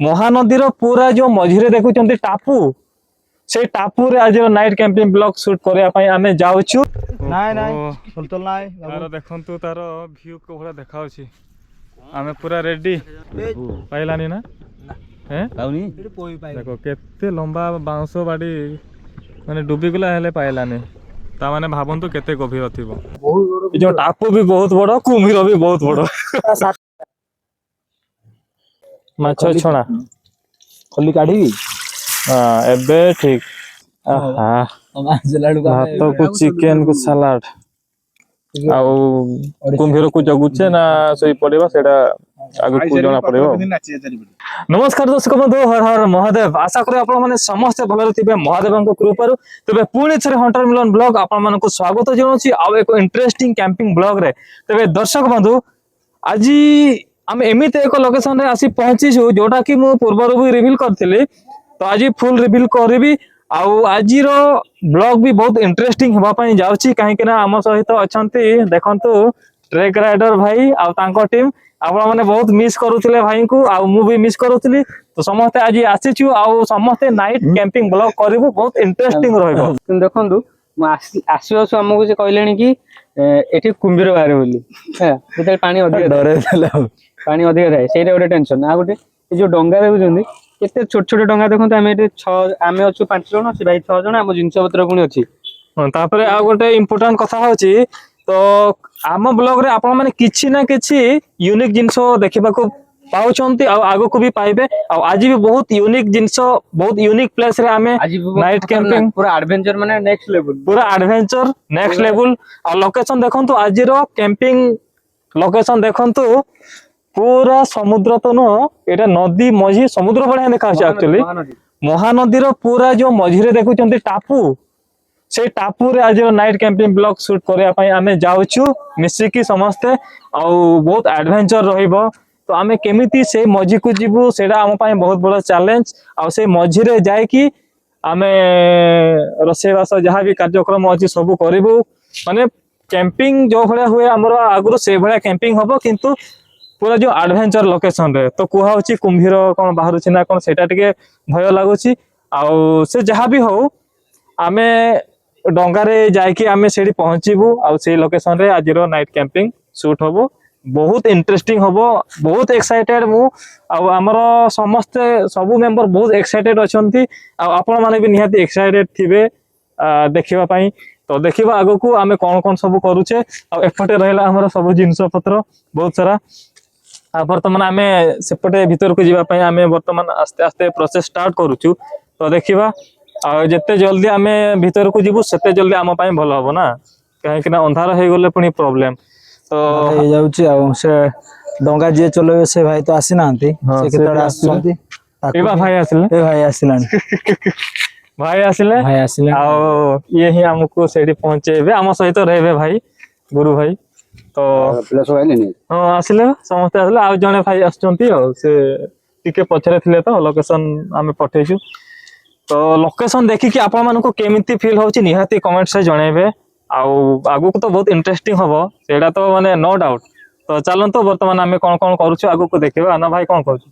महानदीर पूरा जो मझिरे देखुं टापू से टापू रे आज नाइट कैंपिंग ब्लॉग शूट करने आमे जाउछु। नाय नाय सुलतल नाय तार देखंतु तार व्यू को भला देखाउछि। आमे पूरा रेडी पाइलानी ना हैं पाउनी देखो केते लंबा बांस बाड़ी माने डूबी गला हेले पाइलानी ता माने भाबंतु केते गभीर थिबो। जो टापू भी बहुत बड़ कुम्भीर भी बहुत बड़ माछ छणा खली काढी हां एबे ठीक आहा भात को चिकन को सलाड आउ कुम्भीर को जगुचे ना सोई पड़ेबा सेटा आगु को जणा पड़ेबो। नमस्कार दर्शक बंधु हर हर महादेव आशा करी आपण माने समस्त भलरे थिबे महादेवଙ୍କ कृपारु। तबे पुणी थरे हंटर मिलन ब्लॉग आपण मानको स्वागत जणोछि आ एक इंटरेस्टिंग कैंपिंग ब्लॉग रे। तबे दर्शक बंधु आज आम एमती एक लोकेशन रे आसी पहुंची जोटा कि मु पूर्वर भी रिवील करथिली तो आज फुल रिवील करबी। आज ब्लॉग भी बहुत इंटरेस्टिंग होगा पाई जाउची कहीं ना आम सहित अछंती देखंतु ट्रेक राइडर भाई आ तांको टीम आपण माने बहुत मिस करूथिले भाई को आ मु भी मिस करूथिली तो समस्त आज आसीछु आ समस्त नाइट कैंपिंग ब्लॉग करबो बहुत इंटरेस्टिंग रहइबो। देखंतु आसो आमको से कहले कि एठी कुम्भीर बाहर बोली है पानी अधिक डरे पानी अधिक थाए सेटा गोटे टेंशन आ गोटे जो डंगा देखुଛନ୍ତି केते छोट छोट डंगा देखंतु आमे एठी 6 आमे अछु 5 जण से भाई 6 जण हम जिंस पत्र पुणी अछि। तापरे आ गोटे इंपोर्टेंट कथा होची तो आम ब्लॉग रे आपण माने किछि ना किछि यूनिक जिंस देखिबा को पाउछंती आ आगो को भी पाइबे। आज भी बहुत यूनिक जिंस बहुत यूनिक प्लेस रे आमे नाइट कैंपिंग पूरा एडवेंचर माने नेक्स्ट लेवल पूरा एडवेंचर नेक्स्ट लेवल आ लोकेशन देखंतु आज रो कैंपिंग लोकेशन देखंतु पूरा समुद्र तो न एटा नदी मझी समुद्र बढिया देखा छै। एक्चुअली महानदीर पूरा जो मझिरे देखुचंती टापू से टापू रे आज नाइट कैंपिंग ब्लॉग शूट करया पई आमे जाउछु मिसिकी समस्ते आ बहुत एडवेंचर रहिबो। तो आमे केमिति से मझी को जीवु सेडा हम पई बहुत बड़ चैलेंज आ से मझिरे जाय कि आमे रसेवास जहां भी कार्यक्रम अछि सब करिवु माने कैंपिंग जो भले हुए हमरो आगुरो से भले कैंपिंग हबो किंतु पूरा जो एडवेंचर लोकेशन रे तो कुहा होची कुम्भीर कोन बाहर छी ना कोन सेटा टिके भय लागुची आ से जहां भी हो आमे डंगा रे जाय कि आमे सेडी पहुंचीबु आ से लोकेशन रे आज रो नाइट कैंपिंग शूट हबो बहुत इंटरेस्टिंग हबो बहुत एक्साइटेड मु आ हमरो समस्त सब मेंबर बहुत एक्साइटेड अछंती आ आपण माने भी निहाती एक्साइटेड थिबे देखिबा पई। तो देखिबा आगो को आमे कोन कोन सब करूचे आ एफटे रहला हमरो सब जिंस पत्र बहुत सारा आ वर्तमान आमे सेपटे भीतर को जीवा पई आमे वर्तमान आस्ते आस्ते प्रोसेस स्टार्ट करूछु। तो देखिबा आ जत्ते जल्दी आमे भीतर को जीवु सेते जल्दी आम पई भलो हबो ना काहे कि ना अंधार हे गले पुनी प्रॉब्लम तो हे जाउची आ से डंगा जे चलबे से भाई तो आसी नांती से केतडा आछंती एबा भाई आसिले ए भाई आसिलान भाई आसिले आ ये ही हमको सेडी पहुंचेबे आम सहित रहबे भाई गुरु भाई तो प्लस वाले नहीं हां आसिले समस्त आसिले आ जने भाई आछंती आ से टिके पछरे थिले तो लोकेशन आमे पठेछु। तो लोकेशन देखि कि आपण मानको केमिति फील होची निहाती कमेंट से जणेबे आ आगु को तो बहुत इंटरेस्टिंग हबो सेडा तो माने नो डाउट। तो चलन तो वर्तमान आमे कोन कोन करूछु आगु को देखिबा ना भाई कोन करूछु।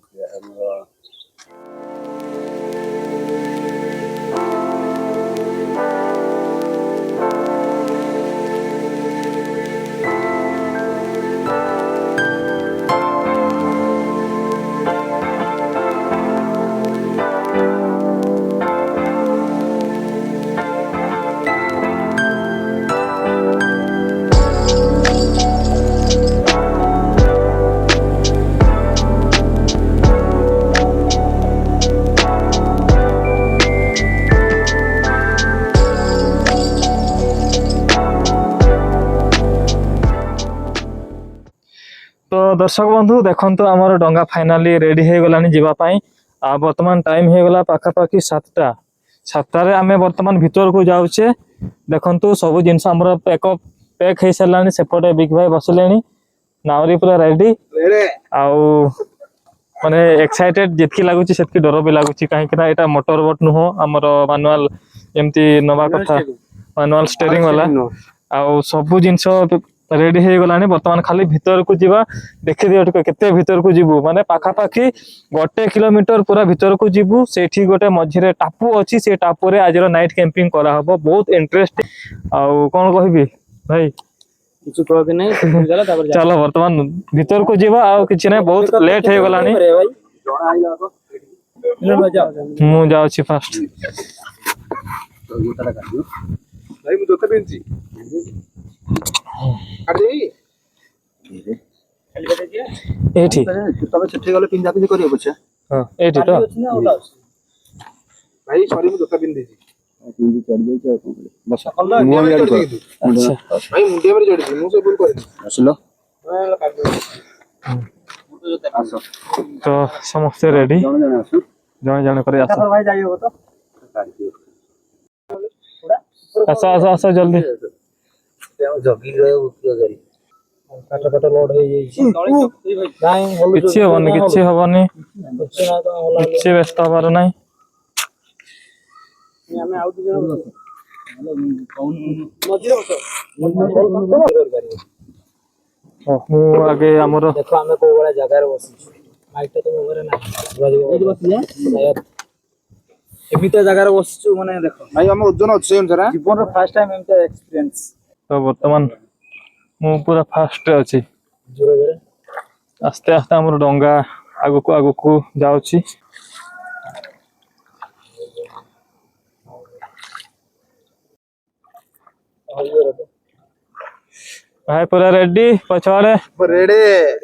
तो दर्शक बंधु देखंतु हमर डंगा फाइनली रेडी हे गलानी जीवा पई आ वर्तमान टाइम हे गला पाखा पाखी 7टा रे आमे वर्तमान भीतर को जाउचे। देखंतु सब जिंस हमर पैक हे सलानी सेपटे बिग भाई बसलेनी नावरी पूरा रेडी आउ माने एक्साइटेड जेतकी लागुची सेतकी डर भी लागुची काहे कि ना एटा मोटर बोट नु हो हमर मैनुअल एमती नवा कथा मैनुअल स्टीयरिंग वाला आउ सब जिंस रेडी हो गलानी बर्तमान खाली भीतर को जीवा देखि दियो टिके केते भीतर को जीवु माने पाखा पाखी 1 किलोमीटर पूरा भीतर को जीवु सेठी गोटे मझिरे टापू अछि से टापू रे आज नाइट कैंपिंग करा हबो बहुत इंटरेस्ट आउ कोन कहबी भाई किछु कह के नहीं चला तापर चलो वर्तमान भीतर को जीवा आ किछि नै बहुत लेट हो गलानी भाई जणा आइला तो मिलन जाओ मु जाउ छी फास्ट भाई मु जोता बेंची काट देई एठी तबे छठी गले पिंजा पिंजी करियो बच्चा हां एठी तो भाई सॉरी मु जोता बिन देजी पिंजी चढ़ जाई छ बस अच्छा भाई मुंडिया पर चढ़ मु से बोल कर असलो तो समस्त रेडी जण जण करे आसो भाई जाइयो तो आसो आसो आसो जल्दी जगी रहे उपयोग करी काट काट लोड हो जाई नाही किछि हबनी किछि व्यस्त हबार नाही हमें आउट जण मु आगे हमर देखो आमे को बड़ा जगह रे बसी माइक तो मोबाइल ना बसी एमिता जगह रे बसछु माने देखो भाई हम ओजन अछि अनुसार जीवन रो फर्स्ट टाइम एमिता एक्सपीरियंस तो वर्तमान मु पूरा फास्ट अछि जोरे जोरे आस्ते आस्ते हमर डंगा आगु को जाउछि भाई पूरा रेडी पछवाड़े रेडी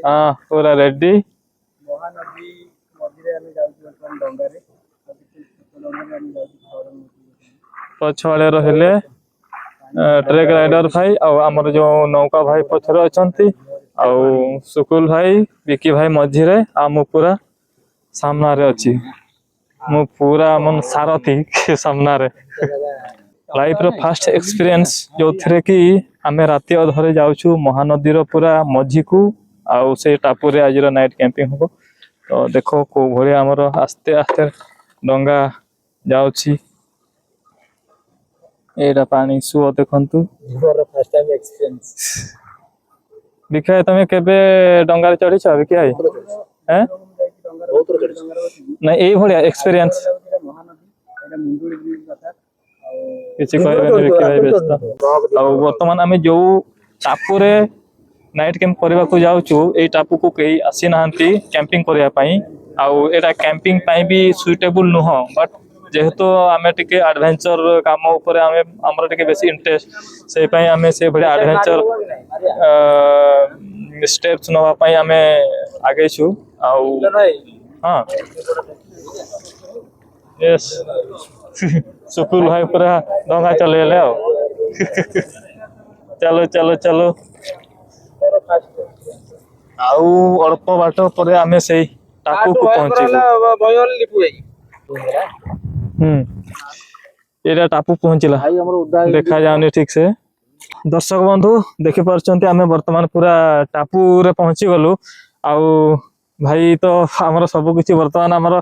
हां पूरा रेडी महानदी मझिरे हम जाउ डंगा रे हम जाउ पछवाड़े रहले ट्रेक राइडर भाई और हमर जो नौका भाई पछरे अछंती और सुकुल भाई विकी भाई मझिरे आ मु पूरा सामना रे अछि मु पूरा मन सारथी के सामना रे लाइफ रो फर्स्ट एक्सपीरियंस जो थरे कि आमे राति अधरे जाउछु महानदी रो पूरा मझी को आउ से टापू रे आज रो नाइट कैंपिंग हो तो देखो को भरे हमर आस्ते आस्ते डंगा जाउछि एटा पानी सुओ देखंतु जीवन रो फर्स्ट टाइम एक्सपीरियंस बिखाय तमे केबे डंगा रे चढ़ी छ बिखाय हैं बहुत चढ़ी नहीं एई भलिया एक्सपीरियंस महानदी एटा मुंडुड़ी ब्रिज कथा किछि कहबे नहीं बिकी भाई व्यस्त और वर्तमान आमे जो टापू रे नाइट कैंप करबा को जाउछु एई टापू को केही आसी नाहंती कैंपिंग करबा पई आउ एटा कैंपिंग पई भी सुइटेबल नुह बट जेहेतु आमे टिके एडवेंचर काम ऊपर आमे हमर टिके बेसी इंटरेस्ट से पई आमे से बडे एडवेंचर स्टेप्स नवा पई आमे आगे छु आउ हां यस सुकुल भाई पूरा डंगा चलेले आ चलो चलो चलो आउ अल्प बाट पर आमे सेही टापू को पहुंची बयल लिपु भाई एटा टापू पहुंचला भाई हमर उदा देखा जाउनी ठीक से दर्शक बंधु देखि परचंती आमे वर्तमान पूरा टापू रे पहुंची गलु आउ भाई तो हमर सब किछि वर्तमान हमर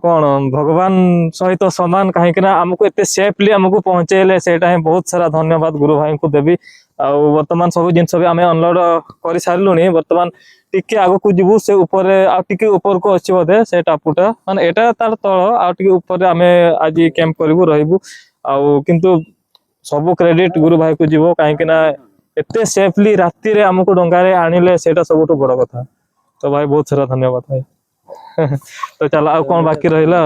कोन भगवान सहित समान काहे कि ना हमको एते सेफली हमको पहुंचेले सेटा है बहुत सारा धन्यवाद गुरु भाई को देबी आ वर्तमान सब जिंस भी आमे अनलोड करि सारलुनी वर्तमान टिके आगो को जीवु से ऊपर आ टिके ऊपर को अछि बदे से टापुटा माने एटा तार तळ आ टिके ऊपर आमे आज कैंप करबु रहबु आ किंतु सब क्रेडिट गुरु भाई को जीवो काहे कि ना एते सेफली राती रे हमको डंगा रे आनिले सेटा सबटो बड़ कथा तो भाई बहुत सारा धन्यवाद भाई तो चल आ कौन बाकी रहिला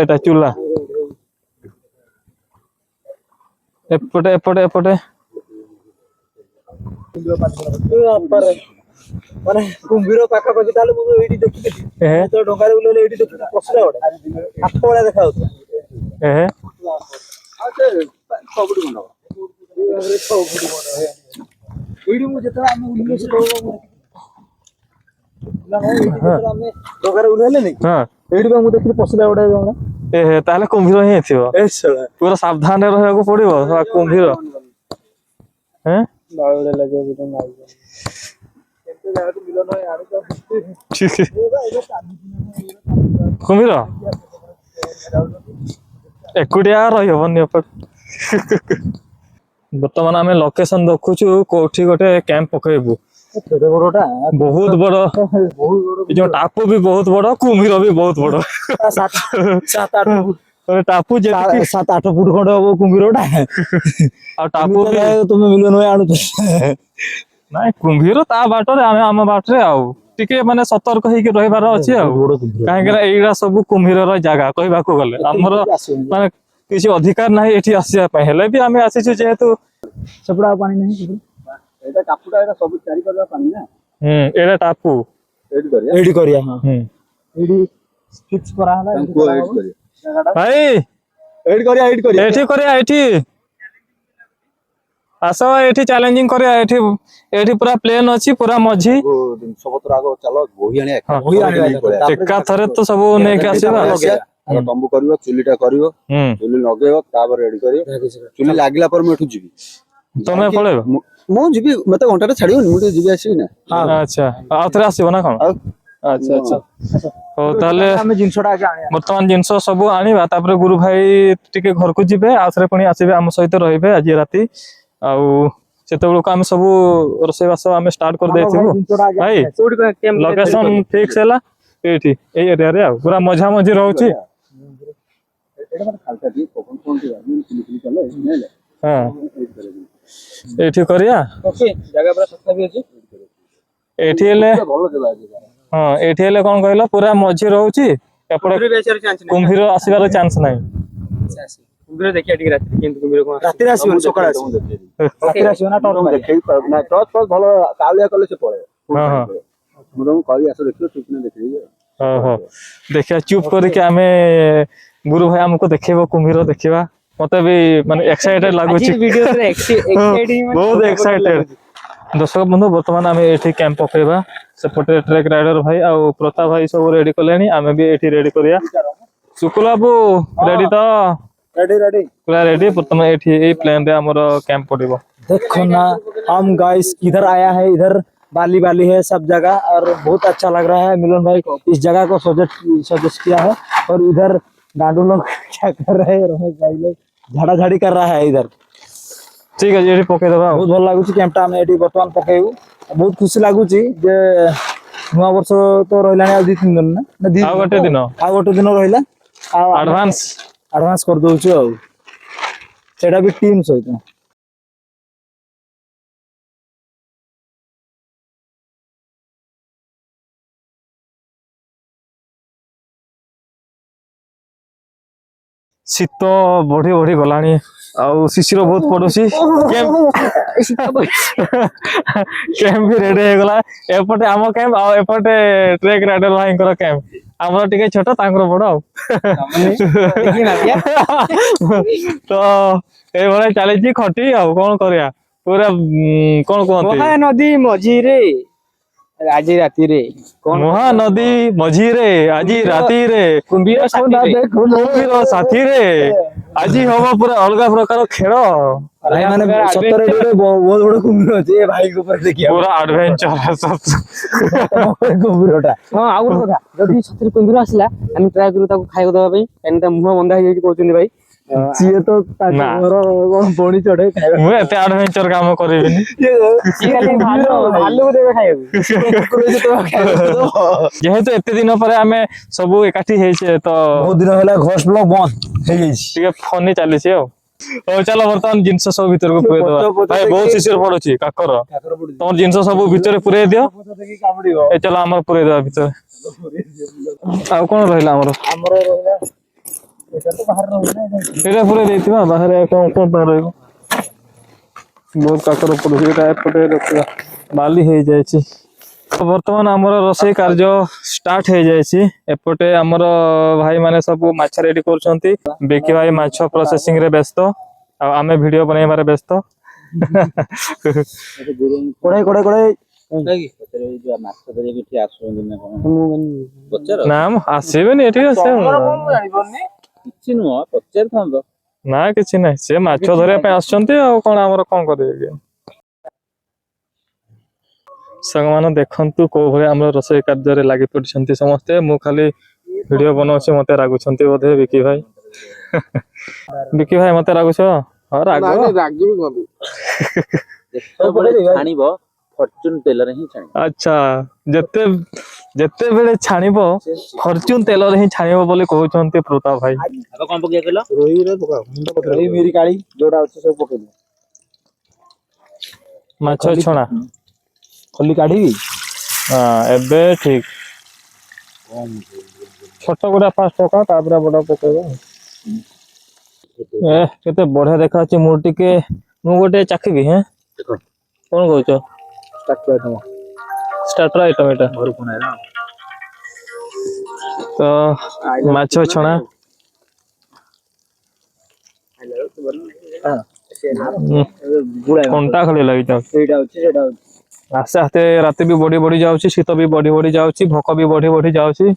एटा चूल्हा एपटे एपटे एपटे माने कुंभीर पाखा पाखी ताले मु एडी देखि ए तो डंगा रे उलेले एडी देखि पसला ओडा हाथ वाला देखा होता ए आ से सबुडी बनो सबुडी बनो है एडी मु जेता हम उल्ले से तो ଆମେ ଡଙ୍ଗାରେ ଉଲେଇଲେ ନି हां ଏଇଠି ବା ମୁଁ ଦେଖିଲି ପଶିଲା ଗୋଟେ ଡଙ୍ଗା ए ताले कुंभीर ही थिबो ଏ ଶଳା पूरा सावधान रे रहବାକୁ पड़िबो कुंभीर हैं ବାଉଳେ ଲାଗିବ ଗୋଟେ ମାଇ କେତେ ଜାଗାରୁ ମିଳନ হয় ଆଣି ତ कुंभीर एकुडिया रहिबो नि एपट ବର୍ତ୍ତମାନ ଆମେ ଲୋକେସନ ଦେଖୁଛୁ କୋଉଠି ଗୋଟେ କ୍ୟାମ୍ପ ପକେଇବୁ। କେତେ ବଡଟା ବହୁତ ବଡ, ବହୁତ ବଡ ଏ ଯୋଉ ଟାପୁ ବି ବହୁତ ବଡ, କୁମ୍ଭୀର ବି ବହୁତ ବଡ। 7-8 ଟାପୁ ଯେତିକି 7-8 ଫୁଟ ଖଣ୍ଡେ ହବ କୁମ୍ଭୀରଟା। ଆଉ ଟାପୁ ବି ତମେ ମିଳିୟନ ଭାଇ ଆଣୁଛ। ନାଇଁ, କୁମ୍ଭୀର ତା ବାଟରେ, ଆମେ ଆମ ବାଟରେ। ଆଉ ଟିକେ ମାନେ ସତର୍କ ହେଇକି ରହିବାର ଅଛି ଆଉ, କାହିଁକି ନା ଏଇଗୁଡା ସବୁ କୁମ୍ଭୀରର ଜାଗା କହିବାକୁ ଗଲେ। ଆମର ମାନେ କିଛି ଅଧିକାର ନାହିଁ ଏଠି ଆସିବା ପାଇଁ, ହେଲେ ବି ଆମେ ଆସିଛୁ ଯେହେତୁ। ସେପଟେ ଆଉ ପାଣି ନାହିଁ। ଏଇଟା ଟାପୁଟା, ଏଇଟା ସବୁ ଚାରିକର ପାଣି ନା। ଏଇଟା ଟାପୁ। ଏଇଠି କରିବା। ହଁ, ହୁଁ ଏଇଠି ଫିକ୍ସ କରାହେଲା। ତାଙ୍କୁ କୁହ ଏଇଠି କରିବା। ଭାଇ ଏଇଠି କରିବା, ଏଇଠି କରିବା। ଏଠି କରିବା, ଏଠି ଆସ, ଏଠି ଚ୍ୟାଲେଞ୍ଜିଂ କରିବା। ଏଠି ପୁରା ପ୍ଲେନ୍ ଅଛି, ପୁରା ମଝି। ଜିନିଷ ପତ୍ର ଆଗ ଚାଲ, ବହି ଆଣିବା। ହଁ, ବହି ଆଣିବା ଏକାଥରେ ତ ସବୁ ନେଇକି ଆସିବା। ଆଗ ତମ୍ବୁ କରିବ, ଚୁଲିଟା କରିବ, ଚୁଲି ଲଗେଇବ, ତାପରେ ରେଡି କରିବ। ଚୁଲି ଲାଗିଲା ପରେ ମୁଁ ଏଠୁ ଯିବି। ତମେ ପଳେଇବ? ମୁଁ ଯିବି, ମତେ ଘଣ୍ଟାଟେ ଛାଡିବନି, ମୁଁ ଟିକେ ଯିବି ଆସିବି ନା। ଆଚ୍ଛା, ଆଉ ଥରେ ଆସିବ ନା କଣ? ଆଚ୍ଛା ଆଚ୍ଛା, ହଉ ତାହେଲେ ଆମେ ଜିନିଷଟା ଆଗେ ଆଣିବା। ବର୍ତ୍ତମାନ ଜିନିଷ ସବୁ ଆଣିବା, ତାପରେ ଗୁରୁ ଭାଇ ଟିକେ ଘରକୁ ଯିବେ, ଆଉଥରେ ପୁଣି ଆସିବେ, ଆମ ସହିତ ରହିବେ ଆଜି ରାତି। ଆଉ ସେତେବେଳକୁ ଆମେ ସବୁ ରୋଷେଇବାସ ଆମେ ଷ୍ଟାର୍ଟ କରିଦେଇଥିବୁ। ଭାଇ ଲୋକେସନ ଫିକ୍ସ ହେଲା ଏଇଠି, ଏଇ ଏରିଆରେ, ଆଉ ପୁରା ମଝା ମଝି ରହୁଛି। ହଁ, ଏଇଠି କରିବା। ଜାଗା ପୁରା ସଫା ବି ଅଛି। ଏଇଠି ହେଲେ ହଁ, ଏଇଠି ହେଲେ କଣ କହିଲ, ପୁରା ମଝି ରହୁଛି, ଏପଟେ କୁମ୍ଭୀର ଆସିବାର ଚାନ୍ସ ନାହିଁ। କୁମ୍ଭୀର ଦେଖିବା ଟିକେ ରାତିରେ, କେମିତି କୁମ୍ଭୀର କଣ ରାତିରେ ଆସିବନି, ସକାଳେ ଆସିବ। ରାତିରେ ଆସିବ ନା ଟର୍ଚ୍ଚ ଭଲ କାଉଳିଆ କଲେ ସେ ପଳେଇବ। ହଁ ହଁ, ମୁଁ ତମକୁ କହିବି, ଆସ ଦେଖିବ, ଚୁପ୍ କିନା ଦେଖିବି। ଓହୋ, ଦେଖିବା ଚୁପ୍ କରିକି ଆମେ, ଗୁରୁ ଭାଇ ଆମକୁ ଦେଖେଇବ କୁମ୍ଭୀର ଦେଖିବା। ମତେ ବି ମାନେ ଏକ୍ସାଇଟେଡ ଲାଗୁଛି, ବହୁତ ଏକ୍ସାଇଟେଡ। ଦର୍ଶକ ବନ୍ଧୁ, ବର୍ତ୍ତମାନ ଆମେ ଏଠି କ୍ୟାମ୍ପ ପକେଇବା। ସେପଟେ ଟ୍ରେକ୍ ରାଇଡର ଭାଇ ଆଉ ପ୍ରତାପ ଭାଇ ସବୁ ରେଡି କଲେଣି, ଆମେ ବି ଏଠି ରେଡି କରିବା। ଶୁକୁଲ ବାବୁ ରେଡି ତ? रेडी पूरा रेडी। प्रथम ये प्लेन रे हमरो कैंप पड़िबो। देखो ना हम गाइस किधर आया है, इधर बाली बाली है सब जगह और बहुत अच्छा लग रहा है। मिलन भाई इस जगह को सजेस्ट किया है और इधर गांडू लोग क्या कर रहे हैं, रमेश भाई लोग झाड़ा झाड़ी कर रहा है इधर। ठीक है ये पके दबा। बहुत भल लागुची कैंपटा हम एठी वर्तमान पकेइबू। बहुत खुशी लागुची जे नवा वर्ष तो रहिलानी आ 2-3 दिन ना आ गोटे दिन रहिला आ एडवांस कर दोछु आ सेटा भी टीम सहित। शीत बढ़ी बढ़ी गलानी आउ शिशिर बहुत पड़ुसी कैंप भी रेडी हो गला। एपटे आम कैंप आ एपटे ट्रेक राइडर भाई कैंप आमर टिके छोट तांकर बड़ आ तो ए भले चली खटी आ कौन करिया पूरा कौन कहते महानदी मझी रे आज राती रे महानदी मझी रे आज राती रे कुंभीर साथी रे आज हम पूरा अलग प्रकार खेल भाई माने सतरे डे बहुत बड़ कुम्भीर अछि ए भाई के ऊपर देखिया पूरा एडवेंचर कुम्भीरटा। हां आ गुड कथा जदी सतरे कुंभीर आसला हम ट्राई करू ताको खाइबो दबा भाई एन ता मुह बंधा हे कहउछन भाई सीए तो ताकर बणी चढ़े खाइबा मु एते एडवेंचर काम करबिनी सी खाली भालू देबे खाइबो जेहेतु एते दिन पर हमें सब एकाठी हेछे तो बहुत दिन होला घोष ब्लॉक बंद हे जाइछ ठीक फनी चली छे ओ चलो वर्तमान जिंस सब भीतर को पुरे दवा भाई बहुत शिशिर पड़ुची काकर तमर जिंस सब भीतर पुरे दियो ए चलो हमर पुरे दवा भीतर आ कोन रहला हमर रहला एटा तो बाहर रहला एटा पुरे देतिबा बाहर कोन पर रहबो बहुत काकर पड़ुची एटा एपटे रखला बाली हे जायछि। बर्तमान आमर रोषेई कार्य स्टार्ट हो जाए एपटे आमर भाई माने सब माछ रेडी करछंती बेकी भाई माछ प्रोसेसिंग रे व्यस्त आमे वीडियो बनैबार व्यस्त कोड़े कोड़े कोड़े नाम आसीबेनी एठी से ना किछि नै से माछ धरे पे आछंती आ कोन आमर कोन करबे संगमान देखंतु को भले हमर रसोई कार्य रे लागि पड़छंती समस्ते मु खाली वीडियो बनाउछि मते रागुछंती बोधे विकी भाई विकी भाई मते रागुछ हां रागो रागी भी ଛାଣିବ ଫର୍ଚୁନ ତେଲରେ ହିଁ ଛାଣିବ। ଆଚ୍ଛା ଯେତେବେଳେ ଛାଣିବ ଫର୍ଚୁନ ତେଲରେ ହିଁ ଛାଣିବ ବୋଲି କହୁଛନ୍ତି ପ୍ରତାପ ଭାଇ। ଆଗ କଣ ପକେଇବା କହିଲ? ରୋହି ମିରି କାଳି ଯୋଉଟା ଅଛି ସବୁ ପକେଇଦିଅ। ମାଛ ଛଣା ଖଲି କାଢିବି। ହଁ ଏବେ ଠିକ। ଛୋଟ ଗୁଡା ଫାଷ୍ଟ ପକା ତାପରେ ବଡ ପକେଇବ। କେତେ ବଢିଆ ଦେଖାଯାଉଛି। ମୁଁ ଗୋଟେ ଚାଖିବି। ହେଁ କଣ କହୁଛ? ଷ୍ଟାର୍ଟର ଆଇଟମ ଏଟା। ତ ମାଛ ଛଣା କଣ୍ଟା ଖାଲି ଲାଗିଯାଉଛି। ଆସ୍ତେ ଆସ୍ତେ ରାତି ବି ବଢି ବଢି ଯାଉଛି, ଶୀତ ବି ବଢି ବଢି ଯାଉଛି, ଭୋକ ବି ବଢି ବଢି ଯାଉଛି।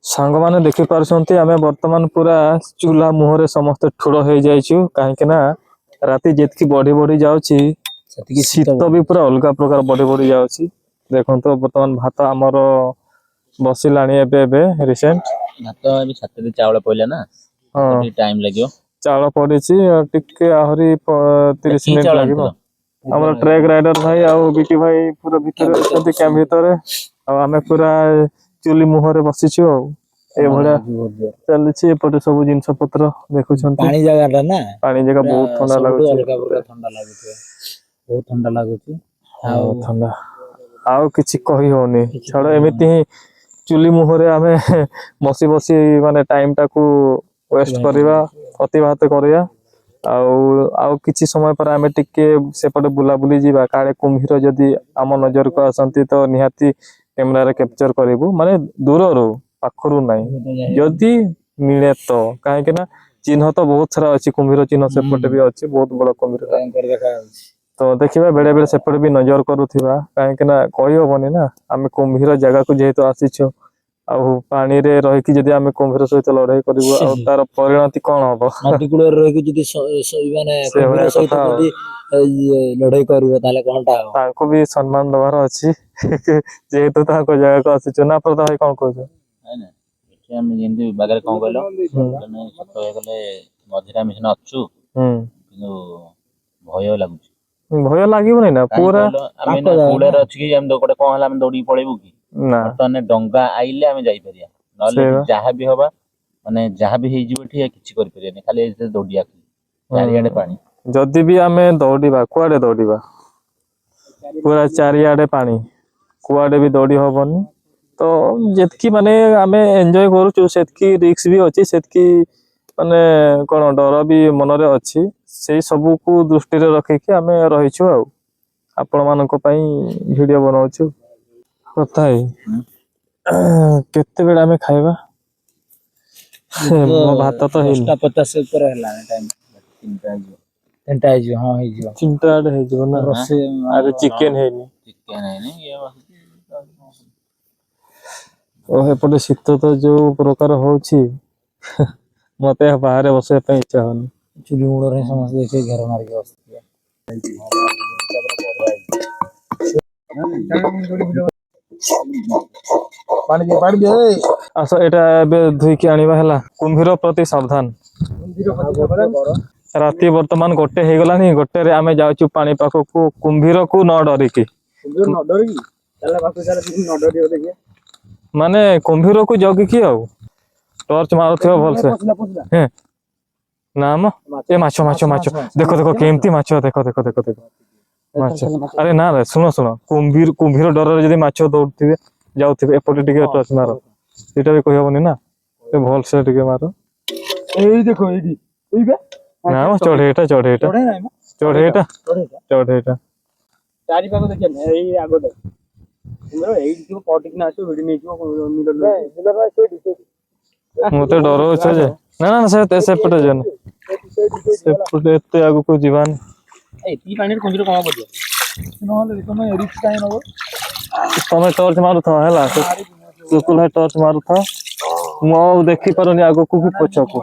ସାଙ୍ଗମାନେ ଦେଖି ପାରୁଛନ୍ତି ଆମେ ବର୍ତ୍ତମାନ ପୁରା ଚୁଲା ମୁହଁରେ ସମସ୍ତେ ଠୁଳ ହେଇଯାଇଛୁ, କାହିଁକି ନା ରାତି ଯେତିକି ବଢି ବଢି ଯାଉଛି ଶୀତ ବି ପୁରା ଅଲଗା ପ୍ରକାର ବଢି ବଢି ଯାଉଛି। ଦେଖନ୍ତୁ ବର୍ତ୍ତମାନ ଭାତ ଆମର ବସିଲାଣି ଏବେ ରିସେଣ୍ଟ। ଭାତ ଏବେ ଛାତରେ ଚାଉଳ ପଇଲା ନା, ହଁ ଟାଇମ ଲାଗିବ। ଚାଉଳ ପଡିଛି ଆଉ ଟିକେ ଆହୁରି 30 କି ମିନିଟ ଚାଉଳ ଲାଗିବ। ଆଣିଥିଲ? ଆମର ଟ୍ରେକ୍ ରାଇଡର ଭାଇ ଆଉ ବିକି ଭାଇ ପୁରା ଭିତରେ ଅଛନ୍ତି, କ୍ୟାମ୍ପ ଭିତରେ। ଆଉ ଆମେ ପୁରା ଚୁଲି ମୁହଁରେ ବସିଛୁ ଆଉ। ଏଇଭଳିଆ ଚାଲିଛି ଏପଟେ ସବୁ ଜିନିଷ ପତ୍ର ଦେଖୁଛନ୍ତି। ପାଣି ଜାଗା ଟା ନା, ପାଣି ଜାଗା ବହୁତ ଥଣ୍ଡା ଲାଗୁଛି। ଅଲଗା ପ୍ରକାର ଥଣ୍ଡା ଲାଗୁଥିବ, ବହୁତ ଥଣ୍ଡା ଲାଗୁଛି। ଆଉ ଥଣ୍ଡା ଆଉ କିଛି କହି ହଉନି। ଛାଡ ଏମିତି ହିଁ ଚୁଲି ମୁହଁରେ ଆମେ ବସି ବସି ମାନେ ଟାଇମ ଟାକୁ ୱେଷ୍ଟ କରିବା, ଅତିବାହିତ କରିବା। ଆଉ କିଛି ସମୟ ପରେ ଆମେ ଟିକେ ସେପଟେ ବୁଲାବୁଲି ଯିବା, କାଳେ କୁମ୍ଭୀର ଯଦି ଆମ ନଜରକୁ ଆସନ୍ତି ତ ନିହାତି କ୍ୟାମେରାରେ କ୍ୟାପଚର କରିବୁ, ମାନେ ଦୂରରୁ, ପାଖରୁ ନାହିଁ। ଯଦି ମିଳେ ତ, କାହିଁକି ନା ଚିହ୍ନ ତ ବହୁତ ସାରା ଅଛି, କୁମ୍ଭୀର ଚିହ୍ନ ସେପଟେ ବି ଅଛି, ବହୁତ ବଡ କୁମ୍ଭୀର। ତ ଦେଖିବା ବେଳେ ବେଳେ ସେପଟେ ବି ନଜର କରୁଥିବା, କାହିଁକି ନା କହିହବନି ନା ଆମେ କୁମ୍ଭୀର ଜାଗାକୁ ଯେହେତୁ ଆସିଛୁ। ଆଉ ପାଣିରେ ରହିକି ଯଦି ଆମେ କୁମ୍ଭୀର ସହିତ ଲଢେଇ କରିବୁ ଆଉ ତାର ପରିଣତି କଣ ହବ? ନଦୀ କୂଳରେ ରହିକି ଯଦି ମାନେ କୁମ୍ଭୀର ସହିତ ଯଦି ଲଢେଇ କରିବ ତାହେଲେ କଣଟା ହବ? ତାଙ୍କୁ ବି ସମ୍ମାନ ଦବାର ଅଛି ଯେହେତୁ ତାଙ୍କ ଜାଗାକୁ ଆସିଛୁ ନା। ପ୍ରତାପ ଭାଇ କଣ କହୁଛ? ଏଠି ଆମେ ଯେମିତି ବାଗାରେ କଣ କହିଲ, ସତ ଗଲେ ମଝିରେ ଆମେ ସିନା ଅଛୁ, କିନ୍ତୁ ଭୟ ଲାଗୁଛି। ଭୟ ଲାଗିବନି ନା, ପୁରା ଆମେ କୂଳରେ ଅଛି କି ଆମେ ଗୋଟେ କଣ ହେଲା ଆମେ ଦୌଡ଼ିକି ପଳେଇବୁ କି? ବର୍ତ୍ତମାନ ଡଙ୍ଗା ଆଇଲେ ଆମେ ଯାଇପାରିବା, ନହେଲେ ଯାହା ବି ହବା ମାନେ ଯାହା ବି ହେଇଯିବ ଏଠି କିଛି କରିପାରିବାନି, ଖାଲି ଦୌଡିବା। ଚାରିଆଡେ ପାଣି। ଯଦି ବି ଆମେ ଦୌଡିବା କୁଆଡେ ଦୌଡିବା? ପୁରା ଚାରିଆଡେ ପାଣି, କୁଆଡେ ବି ଦୌଡି ହବନି। ତ ଯେତିକି ମାନେ ଆମେ ଏନ୍ଜୟ କରୁଛୁ ସେତିକି ରିକ୍ସ ବି ଅଛି, ସେତିକି ମାନେ କଣ ଡର ବି ମନରେ ଅଛି। ସେଇ ସବୁକୁ ଦୃଷ୍ଟିରେ ରଖିକି ଆମେ ରହିଛୁ ଆଉ ଆପଣ ମାନଙ୍କ ପାଇଁ ଭିଡିଓ ବନଉଛୁ। କଥା ହେଇ କେତେବେଳେ ଆମେ ଖାଇବା? ମୋ ଭାତ ତ ହେଇନି। 10:50 ଉପରେ ହେଲାଣି ଟାଇମ। 3ଟା ହେଇଯିବ। ହଁ ହେଇଯିବ, 3ଟା ଆଡେ ହେଇଯିବ ନା। ରୋଷେଇ ଆରେ ଚିକେନ ହେଇନି। ଓ ଏପଟେ ଶୀତ ତ ଯୋଉ ପ୍ରକାର ହଉଛି ମତେ ବାହାରେ ବସିବା ପାଇଁ ଇଚ୍ଛା ହଉନି। ଚୁଲି ମୂଳରେ ହିଁ ସମସ୍ତେ ଦେଖି ଘେର ମାରିକି ବସିଥିବେ। ଆସ ଏଇଟା ଏବେ ଧୋଇକି ଆଣିବା ହେଲା। କୁମ୍ଭୀର ପ୍ରତି ସାବଧାନ। ରାତି ବର୍ତ୍ତମାନ 1 ହେଇଗଲାଣି। 1ରେ ଆମେ ଯାଉଛୁ ପାଣି ପାଖକୁ, କୁମ୍ଭୀରକୁ ନ ଡରିକି। ମାନେ କୁମ୍ଭୀରକୁ ଜଗିକି ଆଉ ଟର୍ଚ ମାରୁଥିବ ଭଲସେ। ନା ମ ଏ ମାଛ ଦେଖ କେମିତି ମାଛ, ଦେଖ ମାଛ। ଆରେ ନା ଶୁଣ କୁମ୍ଭୀର ଡରରେ ଯଦି ମାଛ ଦୌଡୁଥିବେ ଯାଉଥିବେ, ଏପଟେ ଟିକେ ଟର୍ଚ ମାର। ସେଇଟା ବି କହିହବନି ନା, ଭଲସେ ଟିକେ ମାର। ଏଇ ଦେଖ ଏଇଠି ନା ମ ଚଢେଇଟା ଚାରିପାଖ ଦେଖିବା ଏଇ ଆଗଟା ଏଇଠି ଥିବ, ପଟିକିନା ଆସିବ ଭିଡି ନେଇଯିବ। ମତେ ଡର ଅଛି ଯେ ନା ସେପଟେ ଯିବାନି, ସେପଟେ ଏତେ ଆଗକୁ ଯିବାନି। ଏତିକି ପାଣିରେ କୁମ୍ଭୀର କଣ କରିବ? ତମେ ଟର୍ଚ ମାରୁଥାଅ ହେଲା, ଟର୍ଚ ମାରୁଥାଅ। ମୁଁ ଆଉ ଦେଖିପାରୁନି ଆଗକୁ କି ପଛକୁ।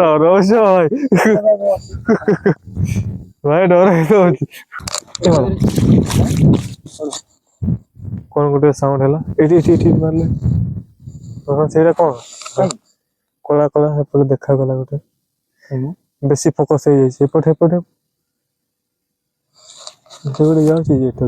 ଡରଉଛ ଭାଇ ଡର ହେଇଯାଉଛି। କଣ ଗୋଟେ ସାଉଣ୍ଡ ହେଲା, ଏଇଠି ମାରିଲେ। ସେଇଟା କଣ? କଳା କଳା ଏପଟେ ଦେଖାଗଲା ଗୋଟେ ବେଶୀ ଫୋକସ ହେଇଯାଇଛି ଏପଟେ ଏପଟେ ଗୋଟେ ଯାଉଛି ଯେ ଏଠୁ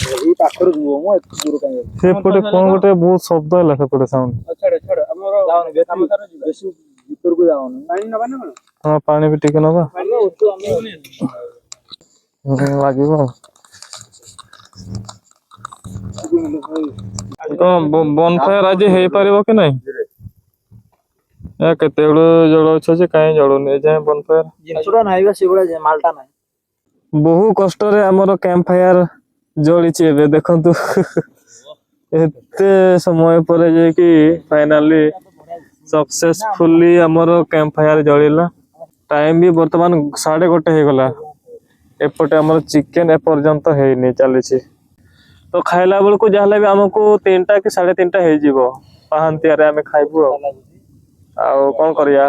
ଏଇ ପାଖରେ ଯିବ ମୁଁ ଏତେ ଦୂର କାଇଁ ଯାଉଛି ସେପଟେ କଣ ଗୋଟେ ବହୁତ ଶବ୍ଦ ହେଲା ସେପଟେ ସାଉଣ୍ଡ ଯାଉନି ବେଶୀ ଭିତରକୁ ଯାଉନି ହଁ ପାଣି ବି ଟିକେ ନବା ଲାଗିବ ବନଫାୟାର ଆଜି ହେଇପାରିବ କି ନାଇଁ କେତେବେଳୁ ଜଳଉଛ ଯେ କାହିଁ ଜଳୁନି ଏଯାଏଁ ବନଫାୟାର ଜିନିଷଟା ନାହିଁ ବା ସେଭଳିଆ ମାଲଟା ନାହିଁ ବହୁ କଷ୍ଟରେ ଆମର କ୍ୟାମ୍ପ ଫାୟାର ଜଳିଛି ଏବେ ଦେଖନ୍ତୁ ଏତେ ସମୟ ପରେ ଯାଇକି ଫାଇନାଲି ସକ୍ସେସଫୁଲି ଆମର କ୍ୟାମ୍ପ ଫାୟାର ଜଳିଲା ଟାଇମ ବି ବର୍ତ୍ତମାନ 1:30 ହେଇଗଲା ଏପଟେ ଆମର ଚିକେନ ଏପର୍ଯ୍ୟନ୍ତ ହେଇନି ଚାଲିଛି ତ ଖାଇଲା ବେଳକୁ ଯାହେଲେ ବି ଆମକୁ 3ଟା କି 3:30 ହେଇଯିବ ପାହାନ୍ତିଆରେ ଆମେ ଖାଇବୁ ଆଉ କଣ କରିବା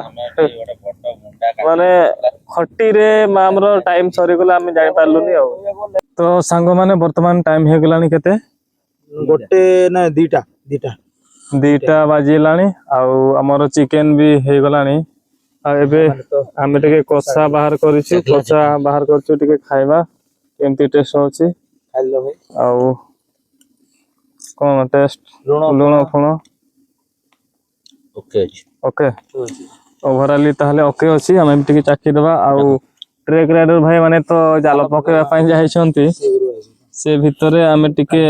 ମାନେ ଖଟିରେ ଆମର ଟାଇମ ସରିଗଲା ଆମେ ଜାଣିପାରିଲୁନି ଆଉ ତ ସାଙ୍ଗମାନେ ବର୍ତ୍ତମାନ ଟାଇମ ହେଇଗଲାଣି କେତେ ଗୋଟେ ନା ଦିଟା ବାଜିଲାଣି ଆଉ ଆମର ଚିକେନ ବି ହେଇଗଲାଣି ଆଉ ଏବେ ଆମେ ଟିକେ କଷା ବାହାର କରିଛୁ ଟିକେ ଖାଇବା କେମିତି ଟେଷ୍ଟ ହଉଛି ଆଉ କଣ ଟେଷ୍ଟ ଲୁଣ ଫୁଣ ଓକେ ଓଭରାଲି ତାହେଲେ ଓକେ ଅଛି ଆମେ ଟିକେ ଚାଖିଦବା ଆଉ ଟ୍ରେକ୍ ରାଇଡର ଭାଇ ମାନେ ତ ଜାଲ ପକେଇବା ପାଇଁ ଯାଇଛନ୍ତି ସେ ଭିତରେ ଆମେ ଟିକେ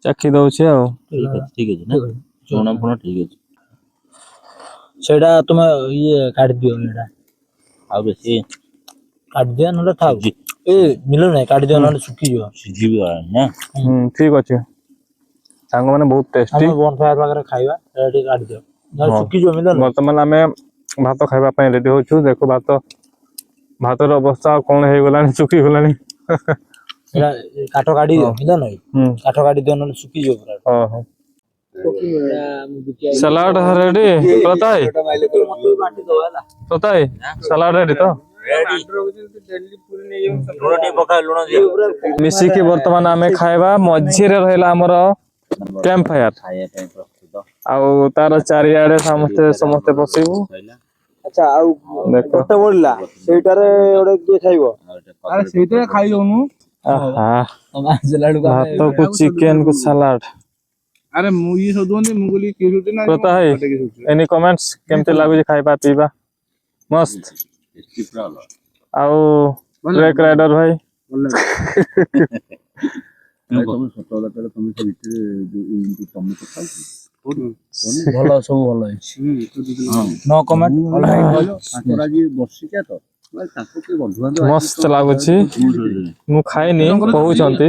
ଚାଖି ଦଉଛି ଆଉ ଠିକ ଅଛି ନା ଲୁଣ ଫୁଣ ଠିକ ଅଛି ସେଇଟା ତୁମେ ଇଏ କାଢିଦିଅ ଏଇଟା ଆଉ ବେଶୀ କାଢିଦିଅ ନହେଲେ ଥାଉ ମିଳୁ ନାହିଁ କାଢିଦିଅ ନହେଲେ ଶୁଖିଯିବ ସିଝିବ ନା ଠିକ ଅଛି ସାଙ୍ଗମାନେ ବହୁତ ଟେଷ୍ଟି ବନଫାୟାର ପାଖରେ ଖାଇବା ଏଇଟା ଟିକେ କାଢିଦିଅ ନହେଲେ ଶୁଖିଯିବ ମିଳୁନି ବର୍ତ୍ତମାନ ଆମେ ଭାତ ଖାଇବା ପାଇଁ ରେଡି ହଉଛୁ ଦେଖ ଭାତର ଅବସ୍ଥା ଆଉ କଣ ହେଇଗଲାଣି ଶୁଖିଗଲାଣି କାଠ କାଢିଦିଅ ମିଳୁନି କାଠ କାଢିଦିଅ ନହେଲେ ଶୁଖିଯିବ ପୁରା सलाड रेडी प्रताई सलाड रेडी तो मिसिकी वर्तमान आमे खाइबा मझी रे रहला हमर कैंप फायर आउ तार चारियाडे समस्ते बसिबू अच्छा आउ गोटे बोलला सेटारे ओडे के खाइबो अरे सेटारे खाइ जोनु आहा भात को चिकन को सलाड अरे मु ये सोदोनी मुगली के सोते ना पता है एनी कमेंट्स केमते लागु खाइबा पीबा मस्त आउ ट्रैक राइडर भाई ଭଲ ସବୁ ଭଲ ହେଇଛି नो कमेंट मस्त लाଗୁଛି ମୁଁ ଖାଇନି କହୁଛନ୍ତି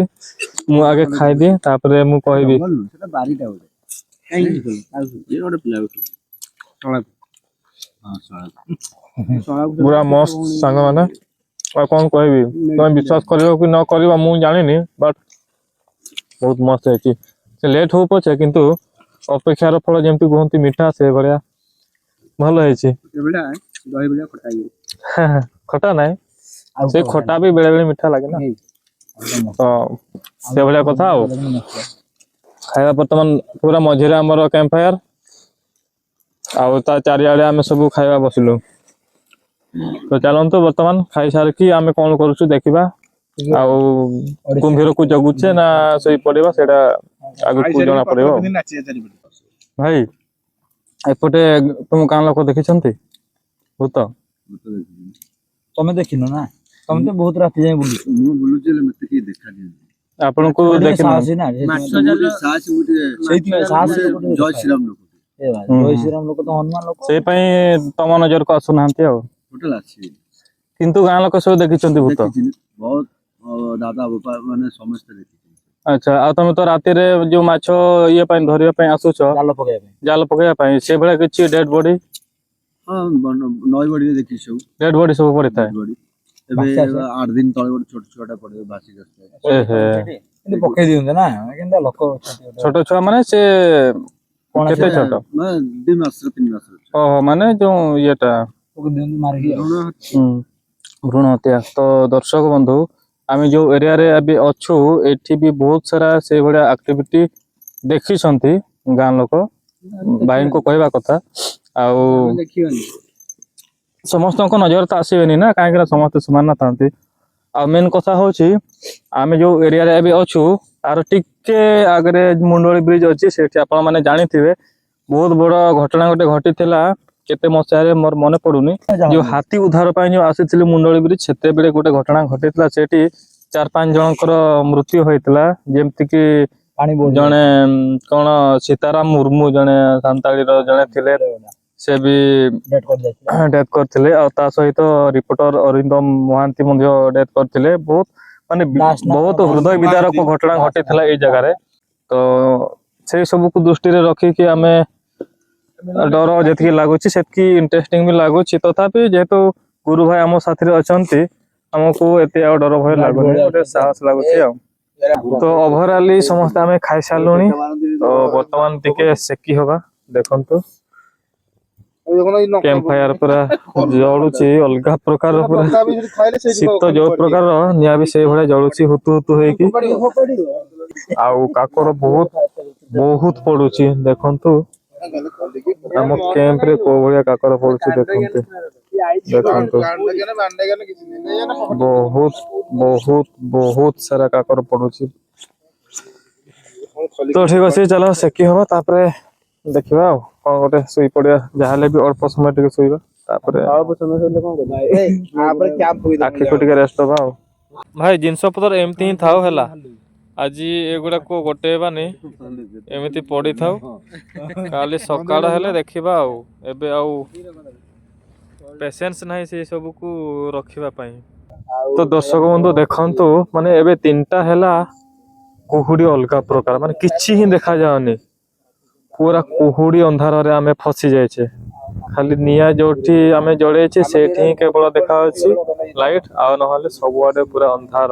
ମୁଁ ଆगे ଖାଇଦିଏ ତାପରେ ମୁଁ କହିବି ପୁରା ମସ୍ତ ସାଙ୍ଗମାନେ ଆଉ କଣ କହିବି ତମେ ବିଶ୍ୱାସ କରିବ କି ନ କରିବ ମୁଁ ଜାଣିନି ବଟ୍ ବହୁତ ମସ୍ତ ହେଇଛି ସେ ଲେଟ୍ ହଉ ପଛେ କିନ୍ତୁ ଅପେକ୍ଷାର ଫଳ ଯେମିତି କୁହନ୍ତି ମିଠା ସେ ଭଳିଆ ଭଲ ହେଇଛି ଖଟା ନାହିଁ ସେ ଖଟା ବି ବେଳେ ବେଳେ ମିଠା ଲାଗେ ନା ତ ସେ ଭଳିଆ କଥା ଆଉ ଖାଇବା ବର୍ତ୍ତମାନ ପୁରା ମଝିରେ ଆମର କ୍ୟାମ୍ପ ଫାୟାର ଆଉ ତା ଚାରିଆଡେ ଆମେ ସବୁ ଖାଇବା ବସିଲୁ ତ ଚାଲନ୍ତୁ ବର୍ତ୍ତମାନ ଖାଇସାରିକି ଆମେ କଣ କରୁଛୁ ଦେଖିବା ଆଉ କୁମ୍ଭୀରକୁ ଜଗୁଛେ ନା ଶୋଇ ପଡିବା ସେଇଟା ଆଗକୁ ଜଣା ପଡିବ ଭାଇ ଏପଟେ ତୁମ ଗାଁ ଲୋକ ଦେଖିଛନ୍ତି ଭୂତ ତମେ ଦେଖିନ ନା ତମେ ତ ବହୁତ ରାତି ଯାଏ ବୁଲୁଛ ମୁଁ ବୁଲୁଛି ହେଲେ ମତେ କେହି ଦେଖାନି ଆପଣଙ୍କୁ ଦେଖିନ ସାହସୀ ନା ସେଇଥିପାଇଁ ସାହସୀ ଜୟ ଶ୍ରୀରାମ ଲୋକ ଜୟ ଶ୍ରୀରାମ ଲୋକ ତ ହନୁମାନ ଲୋକ ସେଇ ପାଇଁ ତମ ନଜରକୁ ଆସୁନାହାନ୍ତି ଆଉ ଟୋଟାଲ ଅଛି କିନ୍ତୁ ଗାଁ ଲୋକ ସବୁ ଦେଖିଛନ୍ତି ଭୂତ ବହୁତ ଦାଦା ବାପା ମାନେ ସମସ୍ତେ ଦେଖିଛନ୍ତି ଆଚ୍ଛା ଆଉ ତମେ ତ ରାତିରେ ଯୋଉ ମାଛ ଇଏ ପାଇଁ ଧରିବା ପାଇଁ ଆସୁଛ ଜାଲ ପକେଇବା ପାଇଁ ସେଇଭଳିଆ କିଛି ଡେଡ୍ ବଡି ହଁ ନଈ ବଡିରେ ଦେଖିଛି ସବୁ ଡେଡ୍ ବଡି ସବୁ ପଡିଥାଏ ଏବେ 8 ଦିନ ତଳେ ଗୋଟେ ଛୋଟ ଛୁଆଟା ପଡିବ ଭାସି କିନ୍ତୁ ପକେଇ ଦିଅନ୍ତି ନା କିନ୍ତୁ ଲୋକ ଛୋଟ ଛୁଆ ମାନେ ସେ କେତେ ଛୋଟ 2 ମାସର 3 ମାସର ଓହୋ ମାନେ ଯୋଉ ଇଏଟା ମାରିକି ଭ୍ରୁଣ ହତ୍ୟା ତ ଦର୍ଶକ ବନ୍ଧୁ आमे जो एरिया रे अभी अच्छु एठी भी बहुत सारा से भलिया एक्टिविटी देखी छंती गां लोक भाई को कहवा कथा आउ समस्त को नजर तो आसबेनी ना कहीं समस्त समान ना था आ मेन कथा हूँ आमे जो एरिया रे अभी अच्छु आर टिके आगे मुंडोली ब्रिज अच्छी से आपण मैंने जानी थे बहुत बड़ घटना गोटे घटी केते मसीह मोर मन पड़ुनी जो हाथी उद्धार जो आसी मुंडोली ब्रिज से गोटे घटना घटी सेठी 4-5 जनकर मृत्यु होता जमती कि जड़े कौन सीताराम मुर्मू जड़े सांताली जड़े थे से भी डेथ करते सहित रिपोर्टर अरिंदम महांती डेथ करते बहुत माने बहुत हृदय विदारक घटना घटी ये जगह तो से सब को दृष्टि रखिकी आम डर जी लगुच से इंटरेस्टिंग भी लगुच तथापि जेहेतु गुरु भाई आम साथी अच्छा आमको एत डर भय लगुनि साहस लगुच तो ओवरऑली समस्त आम खाई सारू तो बर्तमान टिके सेकी हवा देखु कैंप फायर पूरा जलुची अलग प्रकार पूरा शीत जो प्रकार निया भी से भाई जलुची हुतु हुतु होइकी आउ काकर बहुत बहुत पड़ुची देखंतु हम कैंप रे को भलिया काकर पड़ुची देखंतु देखंतु बहुत बहुत बहुत सारा काकर पड़ुची तो ठीक अच्छे चलो सेकी हम तापर देखा कौन गोटे शुई पड़ा जहाँ भी अल्प समय टे शुवा आखि को रेस्ट दबा भाई जिनस पतर एमती ही थाओ हैला आज एगुड़ा को गोटे बानी एमती पड़ी थाओ काली सकाळ हेले देखिबा आउ एबे आउ पेशेंस नहीं से सब को रखिबा पाई तो दर्शक बंधु देखंतु माने एबे 3टा हैला कुहुडी अलगा प्रकार माने किछि ही देखा जाओनी पूरा कुहुडी अंधार रे आमे फसी जायछे खाली निया जोठी आमे जळेछे सेठी ही केवल देखा अछि लाइट आ नहले सबुआडे पूरा अंधार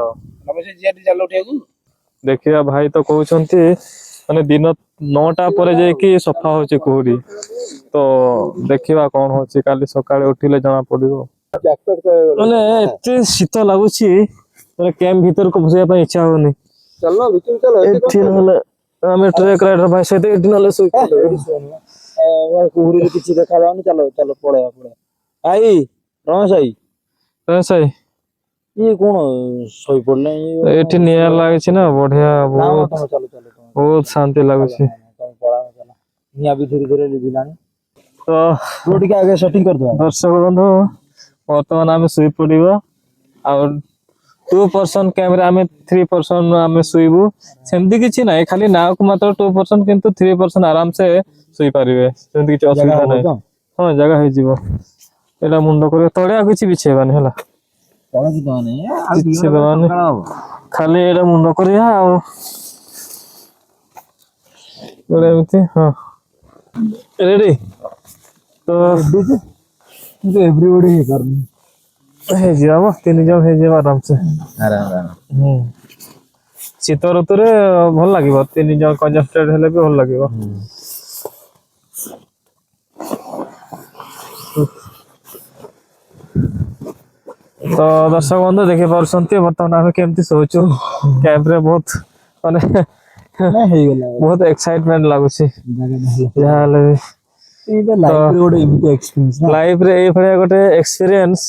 देखिया भाई तो कहउचंती माने दिन 9टा परे जे कि सफा होची कुहुडी तो देखिबा कोन होची काली सकाळे उठिले जणा पडिबो माने एते शीत लागुची माने कैंप भीतर को बसिया ପାଇଁ इच्छा होनी चलो भीतर चलो एठी नहले आमे ट्रैक राइडर भाई से एठी नहले सोई कुहुडी किछि देखा जाउनी चलो चलो पळे भाई रमेश भाई सही ये कोन सोई पड़ले एठी निया लागिछि ना बढ़िया बहुत चलो चलो बहुत शांति लाଗୁଛି निया भी धीरे धीरे लिबिलानी तो रोटी के आगे सेटिंग कर दो दर्शक बंधु वर्तमान आमे सुई पड़िबो और 2% कैमरा आमे 3% आमे सुईबु सेमती किछि नै खाली नाव को मात्र 2% किंतु 3% आराम से सुई परिबे सेमती किछि असुविधा नै हां जगह हे जीवो एला मुंडो करे तळे आ किछि बिछेबानी हला तळे कि दने किछि दने खाली एला मुंडो करिया आ बोले एमती हां रेडी तो एवरीबॉडी करनी हे जावा 3 जन हे जावा आराम से शीत ऋतु रे भल लागिबो 3 जन कंजेस्टेड हेले भी भल लागिबो तो दर्शक बंधु देखि पारसंती बर्तमान आमे केमती सोचु कैंप रे बहुत माने बहुत एक्साइटमेंट लागुची याले इबे लाइफ रे गोटे एमिति एक्सपीरियंस लाइफ रे ए भलिया गोटे एक्सपीरियंस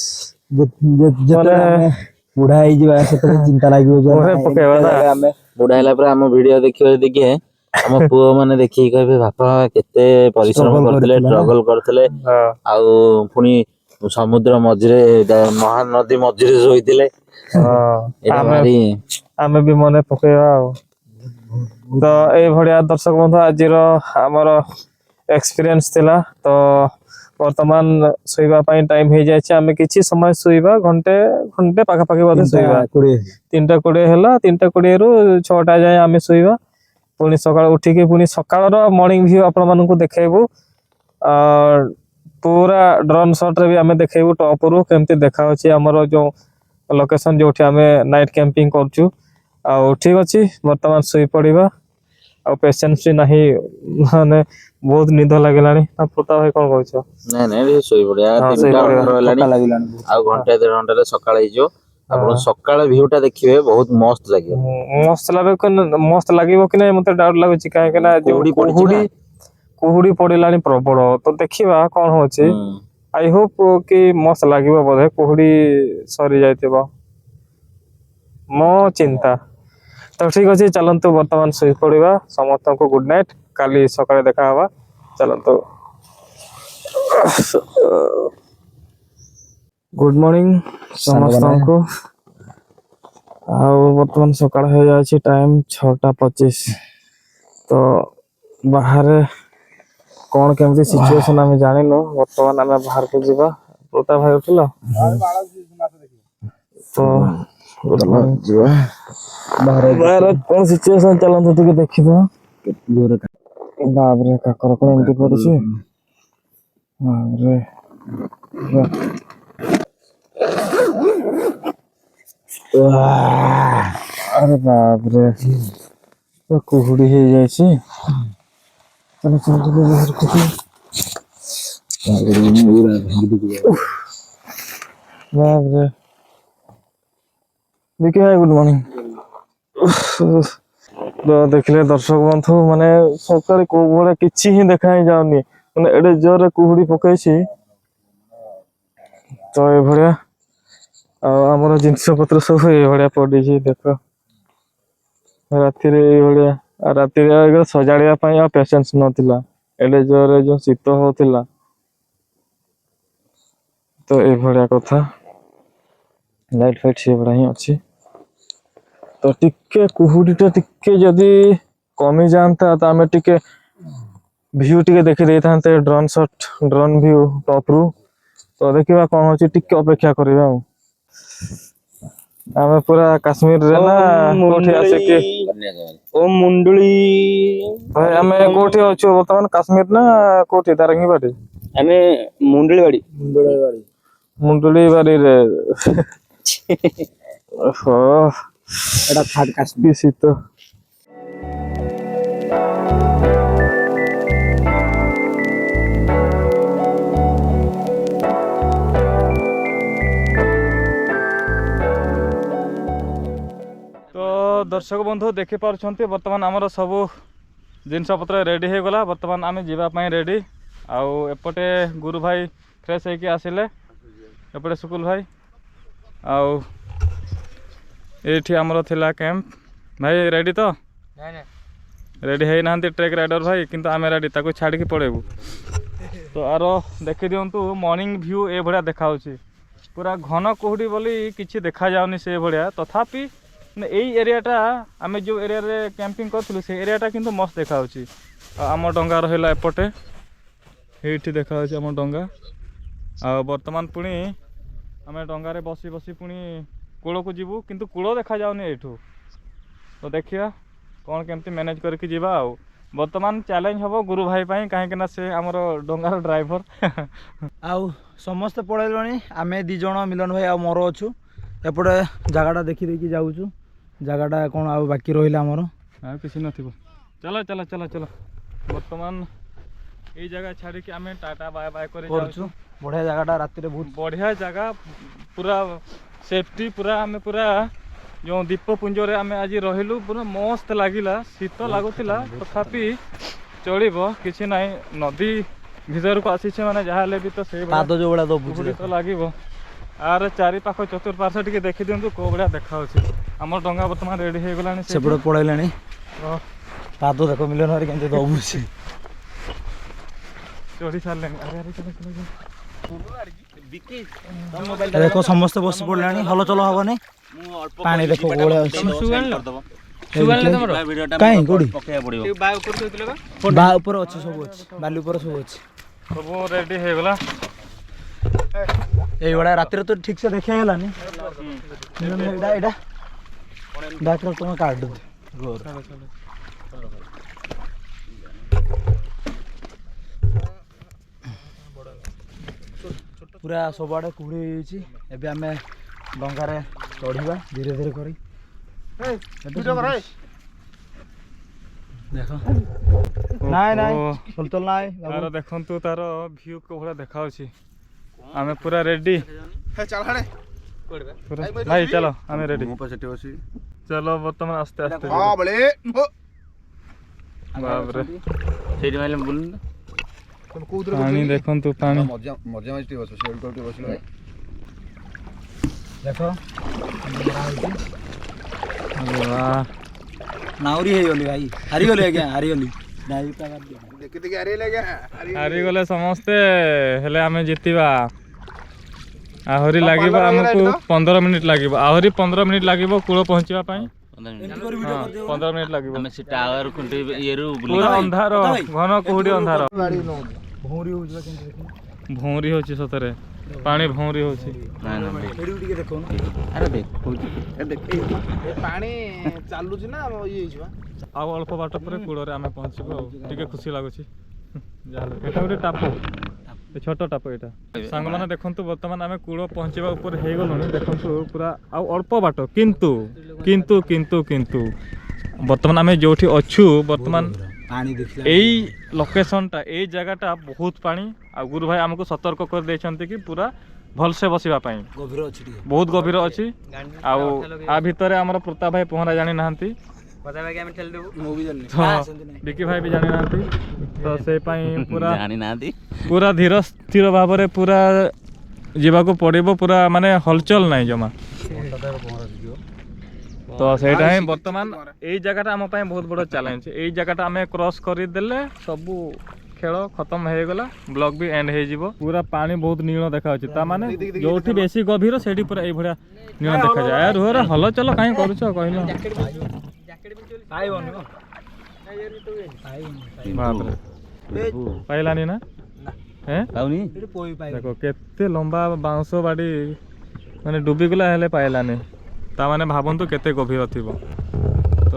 जे बुढ़ा ही जीवा से चिंता लागियो ओरे पकेबा ना हमें बुढ़ा हैला पर हम वीडियो देखियो देखिए हम पुओ माने देखि कहबे बापा केते परिश्रम करथले स्ट्रगल करथले आउ पुनी समुद्र मझिरे महानदी मझिरे सोइथिले आमे भी मने पकेबा तो ए भड़िया दर्शक बंधु आज आमर एक्सपीरियंस थिला तो वर्तमान सोइबा पई टाइम हे जाय छै आमे किछि समय सोइबा घंटे घंटे पाखा पाखी बोले सोइबा 3:20 हैला 3:20 रु 6टा जाय आमे सोइबा पुनी सकाळ उठी के पुनी सकाळ रो मॉर्निंग व्यू आपन मानन को देखेबो पूरा ड्रोन शॉट रे भी आमे देखेबो टॉप रु केमते देखा होछि हमर जो लोकेशन जोठी आमे नाइट कैंपिंग करछु आ ठीक अछि वर्तमान सोई पड़िबा आ पेशेंस भी नाही माने बहुत निद लागलानी आ पता भाई कोन कहछ नै नै सोई पड़िया 3टा होलानी आ घंटा 1.5 घंटा रे सकाळ हिजो ଆପଣ ସକାଳ ଭିଉ ଟା ଦେଖିବେ ବହୁତ ମସ୍ତ ଲାଗିବ। ମସ୍ତ ଲାଗିବ କି ନାଇଁ ମତେ ଡାଉଟ ଲାଗୁଛି, କାହିଁକି ନା ଯୋଉ କୁହୁଡି ପଡିଲାଣି ପ୍ରବଳ, ତ ଦେଖିବା କଣ ହଉଛି। ଆଇ ହୋପ କି ମସ୍ତ ଲାଗିବ, ବୋଧେ କୁହୁଡି ସରି ଯାଇଥିବ ମୋ ଚିନ୍ତା। ତ ଠିକ ଅଛି, ଚାଲନ୍ତୁ ବର୍ତ୍ତମାନ ଶୋଇପଡିବା। ସମସ୍ତଙ୍କୁ ଗୁଡ ନାଇଟ୍, କାଲି ସକାଳେ ଦେଖା ହବା। ଚାଲନ୍ତୁ। ଗୁଡ ମର୍ଣ୍ଣିଂ ସମସ୍ତଙ୍କୁ। ଆଉ ବର୍ତ୍ତମାନ ସକାଳ ହେଇଯାଇଛି, ଟାଇମ 6:25। ତ ବାହାରେ କଣ କେମିତି ସିଚୁଏସନ ଆମେ ଜାଣିନୁ। ବର୍ତ୍ତମାନ ଆମେ ବାହାରକୁ ଯିବା। ପ୍ରୋତା ଭାଇ ଉଠିଲ? ତ ଯିବା ବାହାରେ କଣ ସିଚୁଏସନ, ଚାଲନ୍ତୁ ଟିକେ ଦେଖିବା। ବାବରେ କାକର କଣ ଏମିତି ପଡୁଛି। ବାବରେ ଆରେ ବାପରେ କୁହୁଡି ହେଇଯାଇଛି। ଚାଲ ଚାଲ ଟିକେ ବାହାରକୁ ବାପରେ। ବିକି ଭାଇ ଗୁଡ ମର୍ଣ୍ଣିଂ। ତ ଦେଖିଲେ ଦର୍ଶକ ବନ୍ଧୁ, ମାନେ ସକାଳେ କୋଉ ଭଳିଆ କିଛି ହିଁ ଦେଖା ହିଁ ଯାଉନି, ମାନେ ଏଡେ ଜୋରରେ କୁହୁଡି ପକେଇଛି। ତ ଏଇଭଳିଆ ଆଉ ଆମର ଜିନିଷ ପତ୍ର ସବୁ ଏଇଭଳିଆ ପଡିଛି, ଦେଖ ରାତିରେ ଏଇଭଳିଆ। ଆଉ ରାତିରେ ସଜାଡିବା ପାଇଁ ଆଉ ପେସେନ୍ସ ନଥିଲା, ଏଡେ ଜୋରରେ ଯୋଉ ଶୀତ ହଉଥିଲା। ତ ଏଇଭଳିଆ କଥା, ଲାଇଟ ଫାଇଟ ସେଭଳିଆ ହିଁ ଅଛି। ତ ଟିକେ କୁହୁଡି ଟା ଟିକେ ଯଦି କମି ଯାଆନ୍ତା, ତ ଆମେ ଟିକେ ଭିଉ ଟିକେ ଦେଖି ଦେଇଥାନ୍ତେ, drone shot, drone view top ରୁ। ତ ଦେଖିବା କଣ ହଉଛି, ଟିକେ ଅପେକ୍ଷା କରିବା ଆଉ। ଆମେ ପୁରା କାଶ୍ମୀରରେ ନା କୋଉଠି ଆସିକି ମୁଣ୍ଡୁଳି ଭାଇ, ଆମେ କୋଉଠି ଅଛୁ ବର୍ତ୍ତମାନ? କାଶ୍ମୀର ନା କୋଉଠି? ଦାରିଙ୍ଗବାଡି? ଆମେ ମୁଣ୍ଡୁଳି ବାଡିରେ। ଓହୋ, ଏଟା ଥାର୍ଡ କାଶ୍ମୀର। କି ଶୀତ। तो दर्शक बंधु देखि पारुछंती, वर्तमान आमर सबू जिनस पत्र रेडी हो गला। वर्तमान आम जावाई रेडी। आउ एपटे गुरु भाई फ्रेश होके आसिले, एपटे सुकुल भाई। आउ एठी आमर थिला कैंप भाई रेडी तो रेडी है ना ट्रेक राइडर भाई, किंतु आम रेडी ताको छाड़ी की पड़ेबू। तो आर देखि दिंतु मॉर्निंग व्यू ए भलिया देखा, पूरा घन कुहुडी बोली किछि देखा जाउनी से भलिया। तथापि यही एरियाटा आम जो एरिया रे कैंपिंग करूँ से एरियाटा किंतु मस्त देखा। आम डंगा रहा एपटे, ये देखा आम डंगा। आ बर्तमान पुणी आम डंगारे बसी बसी पुणी कूल को जीवु, किंतु कूल देखा जाउनी एठू। तो देखिया कौन केमती मैनेज करके जीवा। आउ बर्तमान चैलेंज हम गुरु भाई पाई, कहीं से आमर डंगार ड्राइवर। आउ समस्ते पड़े आम दी जन मिलन भाई आ मोर अच्छु एपटे जगटा देखी देखी जाऊँ। जगटा कौन आ बाकी रहा आमर हाँ किसी न चलो चलो चलो चलो। बर्तमान ये जगह छाड़ी कि आम टाटा बाय बाय कर बढ़िया जगटा राति बहुत बढ़िया जगह, पूरा सेफ्टी, पूरा आम पूरा जो दीपपुंज आम आज रहिलु, पूरा मस्त लगिला। शीत लगुला तथापि चलो किसी ना, नदी भीतर को आसी मैंने जहाँ भी तो से जो बड़ा तो लगे। आर चारि पाख चतुर्पार्श्व टिके देखि दिंतु को बड़ा देखा। आम डंगा बर्तमान रेडी हो गलानी, सेपटे पड़े पाद देख मिलन भाई केमती दबुची चढ़ी सारे। देखो समस्त बस पड़े हल चल हेनी पानी देख कहीं कौड़ी बापर अच्छे सब अच्छे बाली सब अच्छे सब रेडी हो गला। ये रातिर तो ठीक से देखा गलानी तुम काट पूरा सबआड़े कुहुड़ी एबे आम डंगारे चढ़ा धीरे धीरे कर देख नाई नाई चल नाई तार देखंतु तार व्यू को भला देखा। आमे पूरा रेडी भाई चलो हमें रेडी ମୁଁ ପଛେ ବସି चलो बर्तमान आस्ते आस्ते ହଁ ବଳେ बाप रे ସେଇଠି ମାଇଲେ ବୁଲୁନି ତମେ କୋଉଥିରେ पानी देखंतु पानी ମଜା ମଜା ମଜା ଟିକେ ବସ ସେଇଠି କୋଉଠି ବସିଲ ଭାଇ देखो वाह नाउरी है गली भाई हारी गली आज्ञा हारी गली डाई का कर दिया ଦେଖି ଦେଖି ଆରେ ଲାଗା हारी गले समस्ते हेले आमे जितिबा आहुरी लागिबो हमकु 15 मिनिट लागिबो आहुरी 15 मिनिट लागिबो कूळ पहुंचीबा पई 15 मिनिट लागिबो ଆମେ ସେ ଟାୱାର ଖୁଣ୍ଟି ଇଏରୁ पूरा अंधार घन कुहुडी अंधार भौरी हो जला केन देखो भौरी होची सतरे पानी भौरी होची एडी उडी देखो ना ଆରେ ଦେଖୁଛି ଏ ପାଣି ଚାଲୁଛି ନା ଇଏ ହେଇଛି ବା ଆଉ ଅଳ୍ପ ବାଟ ପରେ କୂଳରେ ଆମେ ପହଞ୍ଚିବୁ ଆଉ ଟିକେ ଖୁସି ଲାଗୁଛି ଯାହେଲେ ଏଟା ଗୋଟେ ଟାପୁ ଏ ଛୋଟ ଟାପୁ ଏଟା ସାଙ୍ଗମାନେ ଦେଖନ୍ତୁ ବର୍ତ୍ତମାନ ଆମେ କୂଳ ପହଞ୍ଚିବା ଉପରେ ହେଇଗଲୁଣି ଦେଖନ୍ତୁ ପୁରା ଆଉ ଅଳ୍ପ ବାଟ କିନ୍ତୁ କିନ୍ତୁ କିନ୍ତୁ କିନ୍ତୁ ବର୍ତ୍ତମାନ ଆମେ ଯୋଉଠି ଅଛୁ ବର୍ତ୍ତମାନ पानी देखला ଏଇ ଲୋକେସନଟା ଏଇ ଜାଗାଟା ବହୁତ ପାଣି ଆଉ ଗୁରୁ ଭାଇ ଆମକୁ ସତର୍କ କରିଦେଇଛନ୍ତି କି ପୁରା ଭଲସେ ବସିବା ପାଇଁ गभीर अछि ଟିକେ ବହୁତ ଗଭୀର ଅଛି ଆଉ ଆ ଭିତରେ ଆମର ପ୍ରତାପ ଭାଇ ପହଁରା ଜାଣି ନାହାନ୍ତି କଥା ଭାଇ ଆମେ ଠେଲି ଦେବୁ ମୁଁ भी जाननी ତ ବିକି ଭାଇ ବି ଜାଣି ନାହାନ୍ତି ତ ସେଇ ପାଇଁ ପୁରା ଜାଣିନାହାନ୍ତି ପୁରା ଧୀର ସ୍ଥିର ଭାବରେ ପୁରା ଯିବାକୁ ପଡ଼ିବ ପୁରା ମାନେ ହଲଚଲ ନାହିଁ ଜମା ତ ସେଇଟା ହିଁ ବର୍ତ୍ତମାନ ଏଇ ଜାଗାଟା ଆମ ପାଇଁ ବହୁତ ବଡ଼ ଚ୍ୟାଲେଞ୍ଜ ଏଇ ଜାଗାଟା ଆମେ କ୍ରସ୍ କରିଦେଲେ ସବୁ ଖେଳ ଖତମ ହେଇଗଲା ବ୍ଲଗ ବି ଏଣ୍ଡ ହେଇଯିବ ପୁରା ପାଣି ବହୁତ ନୀଳ ଦେଖାଯାଉଛି ତା ମାନେ ଯୋଉଠି ବେଶୀ ଗଭୀର ସେଇଠି ପୁରା ଏଇଭଳିଆ ନୀଳ ଦେଖାଯାଏ ଆରେ ରୁହରେ ହଲଚଲ କାହିଁ କରୁଛ କହିଲ पाइबନି ବାପରେ ପାଇଲାନି ନା ହେଁ ପାଉନି एडी पोई पाइ ଦେଖ କେତେ ଲମ୍ବା ବାଉଁଶ ବାଡ଼ି ମାନେ ଡୁବିଗଲା ହେଲେ ପାଇଲାନି ତା ମାନେ ଭାବନ୍ତୁ କେତେ ଗଭୀର ଥିବ ତ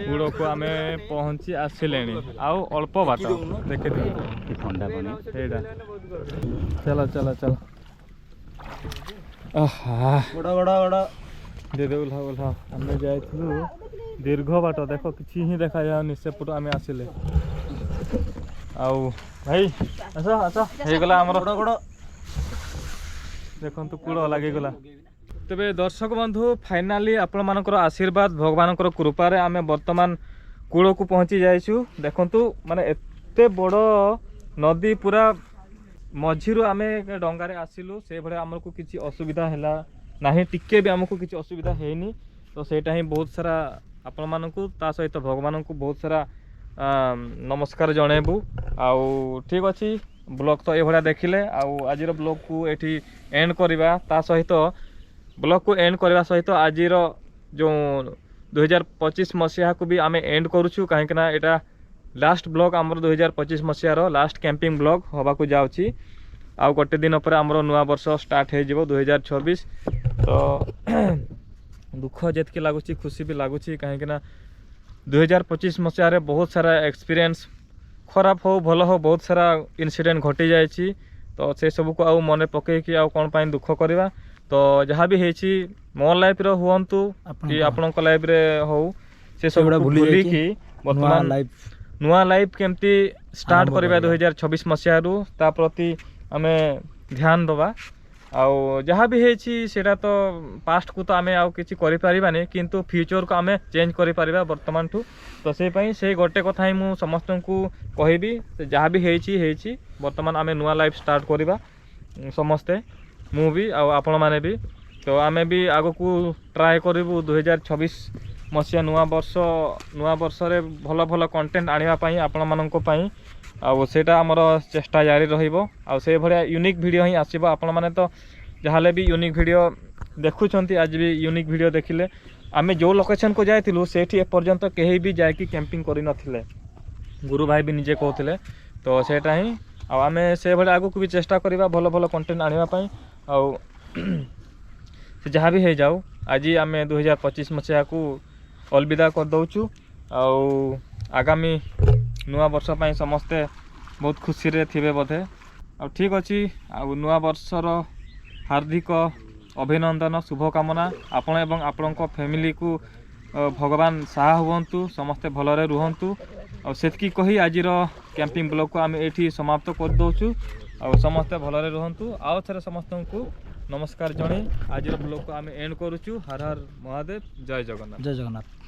କୂଳକୁ ଆମେ ପହଞ୍ଚି ଆସିଲେଣି ଆଉ ଅଳ୍ପ ବାଟ ଦେଖିଥିବେ ଥଣ୍ଡା ପାଣି ସେଇଟା ଚାଲ ଚାଲ ଚାଲ ଆହା बड़ा बड़ा बड़ा ଦିଦି ଓହ୍ଲା ଓହ୍ଲା ଆମେ ଯାଇଥିଲୁ ଦୀର୍ଘ ବାଟ ଦେଖ କିଛି ହିଁ ଦେଖାଯାଉନି ସେପଟୁ ଆମେ ଆସିଲେ ଆଉ ଭାଇ ଆସ ଆସ ହେଇଗଲା ଆମର बड़ा बड़ा ଦେଖନ୍ତୁ କୂଳ ଲାଗିଗଲା ତେବେ ଦର୍ଶକ ବନ୍ଧୁ ଫାଇନାଲି ଆପଣମାନଙ୍କର ଆଶୀର୍ବାଦ ଭଗବାନଙ୍କର କୃପାରେ ଆମେ ବର୍ତ୍ତମାନ କୂଳକୁ ପହଞ୍ଚି ଯାଇଛୁ ଦେଖନ୍ତୁ ମାନେ ଏତେ ବଡ଼ ନଦୀ ପୁରା ମଝିରୁ ଆମେ ଡଙ୍ଗାରେ ଆସିଲୁ ସେଇଭଳିଆ ଆମକୁ କିଛି ଅସୁବିଧା ହେଲା ନାହିଁ ଟିକେ ବି ଆମକୁ କିଛି ଅସୁବିଧା ହେଇନି ତ ସେଇଟା ହିଁ ବହୁତ ସାରା ଆପଣମାନଙ୍କୁ ତା ସହିତ ଭଗବାନଙ୍କୁ ବହୁତ ସାରା ନମସ୍କାର ଜଣାଇବୁ ଆଉ ଠିକ୍ ଅଛି ବ୍ଲଗ୍ ତ ଏଇଭଳିଆ ଦେଖିଲେ ଆଉ ଆଜିର ବ୍ଲଗ୍କୁ ଏଠି ଏଣ୍ଡ କରିବା ତା ସହିତ ବ୍ଲଗ୍କୁ ଏଣ୍ଡ କରିବା ସହିତ ଆଜିର ଯେଉଁ 2025 ମସିହାକୁ ବି ଆମେ ଏଣ୍ଡ କରୁଛୁ କାହିଁକିନା ଏଇଟା ଲାଷ୍ଟ ବ୍ଲଗ୍ ଆମର 2025 ମସିହାର ଲାଷ୍ଟ କ୍ୟାମ୍ପିଂ ବ୍ଲଗ୍ ହେବାକୁ ଯାଉଛି ଆଉ ଗୋଟେ ଦିନ ପରେ ଆମର ନୂଆ ବର୍ଷ ଷ୍ଟାର୍ଟ ହେଇଯିବ 2026 ତ ଦୁଃଖ ଯେତିକି ଲାଗୁଛି ଖୁସି ବି ଲାଗୁଛି କାହିଁକିନା 2025 ମସିହାରେ ବହୁତ ସାରା ଏକ୍ସପିରିଏନ୍ସ ଖରାପ ହଉ ଭଲ ହଉ ବହୁତ ସାରା ଇନସିଡେଣ୍ଟ ଘଟି ଯାଇଛି ତ ସେ ସବୁକୁ ଆଉ ମନେ ପକେଇକି ଆଉ କ'ଣ ପାଇଁ ଦୁଃଖ କରିବା ତ ଯାହା ବି ହେଇଛି ମୋ ଲାଇଫ୍ରେ ହୁଅନ୍ତୁ କି ଆପଣଙ୍କ ଲାଇଫ୍ରେ ହଉ ସେ ସବୁ ଭୁଲିକି ବର୍ତ୍ତମାନ ନୂଆ ଲାଇଫ୍ କେମିତି ଷ୍ଟାର୍ଟ କରିବା 2026 ମସିହାରୁ ତା ପ୍ରତି ଆମେ ଧ୍ୟାନ ଦେବା ଆଉ ଯାହା ବି ହେଇଛି ସେଇଟା ତ ପାଷ୍ଟକୁ ତ ଆମେ ଆଉ କିଛି କରିପାରିବାନି କିନ୍ତୁ ଫ୍ୟୁଚରକୁ ଆମେ ଚେଞ୍ଜ କରିପାରିବା ବର୍ତ୍ତମାନଠୁ ତ ସେଇ ପାଇଁ ସେଇ ଗୋଟେ କଥା ହିଁ ମୁଁ ସମସ୍ତଙ୍କୁ କହିବି ଯାହା ବି ହେଇଛି ବର୍ତ୍ତମାନ ଆମେ ନୂଆ ଲାଇଫ୍ ଷ୍ଟାର୍ଟ କରିବା ସମସ୍ତେ ମୁଁ ବି ଆଉ ଆପଣମାନେ ବି ତ ଆମେ ବି ଆଗକୁ ଟ୍ରାଏ କରିବୁ 2026 ମସିହା ନୂଆ ବର୍ଷରେ ଭଲ ଭଲ କଣ୍ଟେଣ୍ଟ ଆଣିବା ପାଇଁ ଆପଣମାନଙ୍କ ପାଇଁ ଆଉ ସେଇଟା ଆମର ଚେଷ୍ଟା ଜାରି ରହିବ ଆଉ ସେଇଭଳିଆ ୟୁନିକ୍ ଭିଡ଼ିଓ ହିଁ ଆସିବ ଆପଣମାନେ ତ ଯାହାହେଲେ ବି ୟୁନିକ୍ ଭିଡ଼ିଓ ଦେଖୁଛନ୍ତି ଆଜି ବି ୟୁନିକ୍ ଭିଡ଼ିଓ ଦେଖିଲେ ଆମେ ଯେଉଁ ଲୋକେସନ୍କୁ ଯାଇଥିଲୁ ସେଇଠି ଏପର୍ଯ୍ୟନ୍ତ କେହି ବି ଯାଇକି କ୍ୟାମ୍ପିଂ କରିନଥିଲେ ଗୁରୁ ଭାଇ ବି ନିଜେ କହୁଥିଲେ ତ ସେଇଟା ହିଁ ଆଉ ଆମେ ସେଇଭଳି ଆଗକୁ ବି ଚେଷ୍ଟା କରିବା ଭଲ ଭଲ କଣ୍ଟେଣ୍ଟ ଆଣିବା ପାଇଁ ଆଉ ସେ ଯାହା ବି ହେଇଯାଉ ଆଜି ଆମେ 2025 ମସିହାକୁ ଅଲବିଦା କରିଦେଉଛୁ ଆଉ ଆଗାମୀ ନୂଆ ବର୍ଷ ପାଇଁ ସମସ୍ତେ ବହୁତ ଖୁସିରେ ଥିବେ ବୋଧେ ଆଉ ଠିକ୍ ଅଛି ଆଉ ନୂଆ ବର୍ଷର ହାର୍ଦ୍ଦିକ ଅଭିନନ୍ଦନ ଶୁଭକାମନା ଆପଣ ଏବଂ ଆପଣଙ୍କ ଫ୍ୟାମିଲିକୁ ଭଗବାନ ସାହା ହୁଅନ୍ତୁ ସମସ୍ତେ ଭଲରେ ରୁହନ୍ତୁ ଆଉ ସେତିକି କହି ଆଜିର କ୍ୟାମ୍ପିଂ ବ୍ଲଗ୍କୁ ଆମେ ଏଇଠି ସମାପ୍ତ କରିଦେଉଛୁ ଆଉ ସମସ୍ତେ ଭଲରେ ରୁହନ୍ତୁ ଆଉ ଥରେ ସମସ୍ତଙ୍କୁ नमस्कार जणे आज ब्लॉग को आम एंड करुचु हर हर महादेव जय जगन्नाथ जय जगन्नाथ।